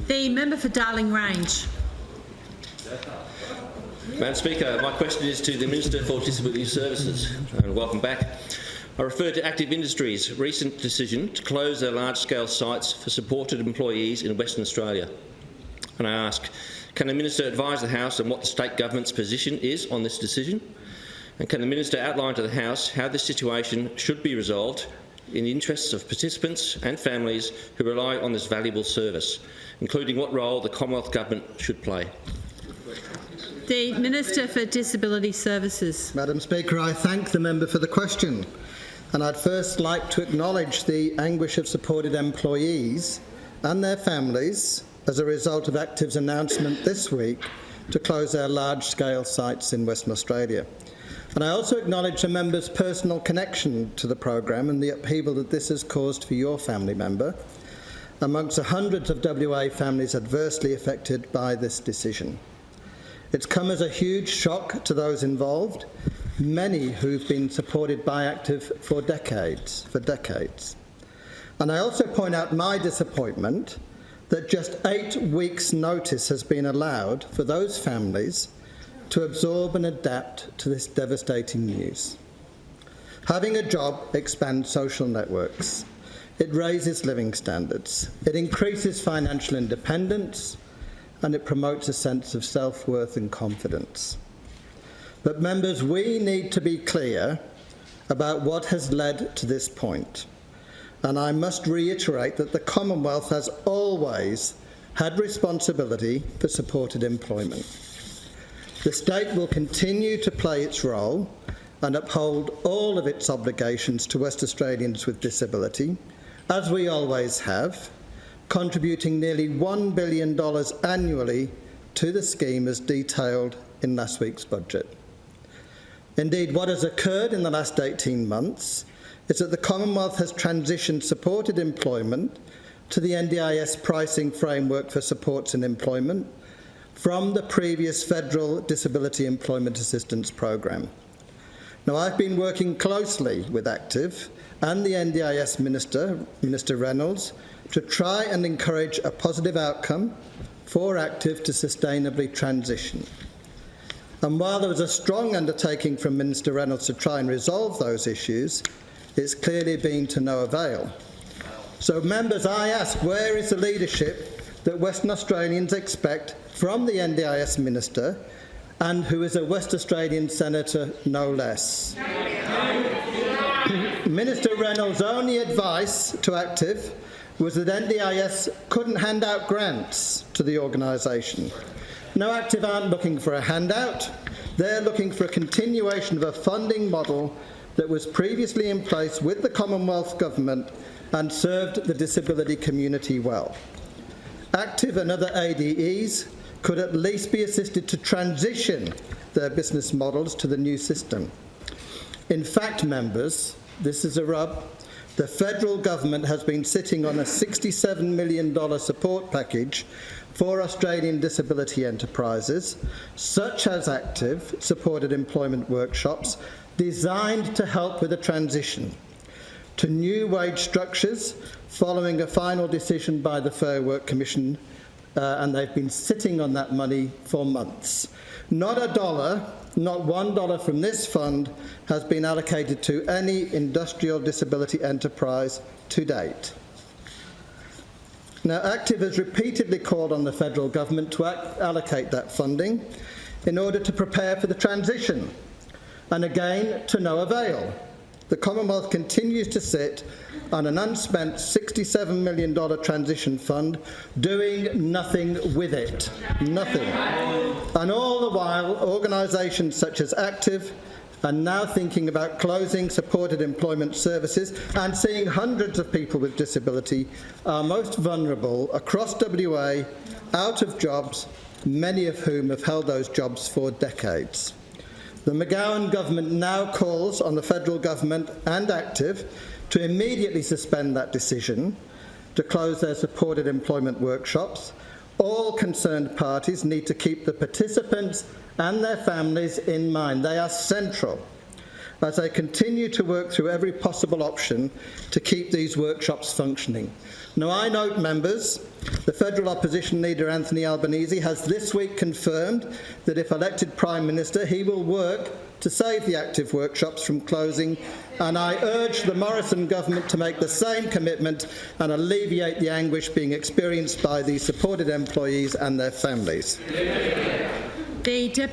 The member for Darling Range. Madam Speaker, my question is to the Minister for Disability Services, and welcome back. I refer to Activ Industries' recent decision to close their large-scale sites for supported employees in Western Australia. And I ask, can the Minister advise the House on what the state government's position is on this decision? And can the Minister outline to the House how this situation should be resolved in the interests of participants and families who rely on this valuable service, including what role the Commonwealth Government should play? The Minister for Disability Services. Madam Speaker, I thank the member for the question. And I'd first like to acknowledge the anguish of supported employees and their families as a result of Activ's announcement this week to close their large-scale sites in Western Australia. And I also acknowledge the member's personal connection to the programme and the upheaval that this has caused for your family member, amongst the hundreds of WA families adversely affected by this decision. It's come as a huge shock to those involved, many who've been supported by Activ for decades. And I also point out my disappointment that just 8 weeks' notice has been allowed for those families to absorb and adapt to this devastating news. Having a job expands social networks. It raises living standards. It increases financial independence, and it promotes a sense of self-worth and confidence. But members, we need to be clear about what has led to this point. And I must reiterate that the Commonwealth has always had responsibility for supported employment. The state will continue to play its role and uphold all of its obligations to West Australians with disability, as we always have, contributing nearly $1 billion annually to the scheme as detailed in last week's budget. Indeed, what has occurred in the last 18 months is that the Commonwealth has transitioned supported employment to the NDIS pricing framework for supports and employment from the previous Federal Disability Employment Assistance Programme. Now, I've been working closely with Activ and the NDIS Minister Reynolds, to try and encourage a positive outcome for Activ to sustainably transition. And while there was a strong undertaking from Minister Reynolds to try and resolve those issues, it's clearly been to no avail. So, members, I ask, where is the leadership that Western Australians expect from the NDIS Minister, and who is a West Australian Senator no less? Minister Reynolds' only advice to Activ was that NDIS couldn't hand out grants to the organisation. No, Activ aren't looking for a handout. They're looking for a continuation of a funding model that was previously in place with the Commonwealth Government and served the disability community well. Activ and other ADEs could at least be assisted to transition their business models to the new system. In fact, members, this is a rub. The federal government has been sitting on a $67 million support package for Australian disability enterprises, such as Activ supported employment workshops, designed to help with a transition to new wage structures following a final decision by the Fair Work Commission, and they've been sitting on that money for months. Not a dollar, not $1 from this fund has been allocated to any industrial disability enterprise to date. Now, Activ has repeatedly called on the federal government to allocate that funding in order to prepare for the transition, and again, to no avail. The Commonwealth continues to sit on an unspent $67 million transition fund, doing nothing with it. Nothing. And all the while, organisations such as Activ are now thinking about closing supported employment services and seeing hundreds of people with disability, our most vulnerable, across WA, out of jobs, many of whom have held those jobs for decades. The McGowan government now calls on the federal government and Activ to immediately suspend that decision to close their supported employment workshops. All concerned parties need to keep the participants and their families in mind. They are central. as they continue to work through every possible option to keep these workshops functioning. Now, I note, members, the federal opposition leader Anthony Albanese has this week confirmed that if elected Prime Minister, he will work to save the active workshops from closing, and I urge the Morrison government to make the same commitment and alleviate the anguish being experienced by these supported employees and their families. The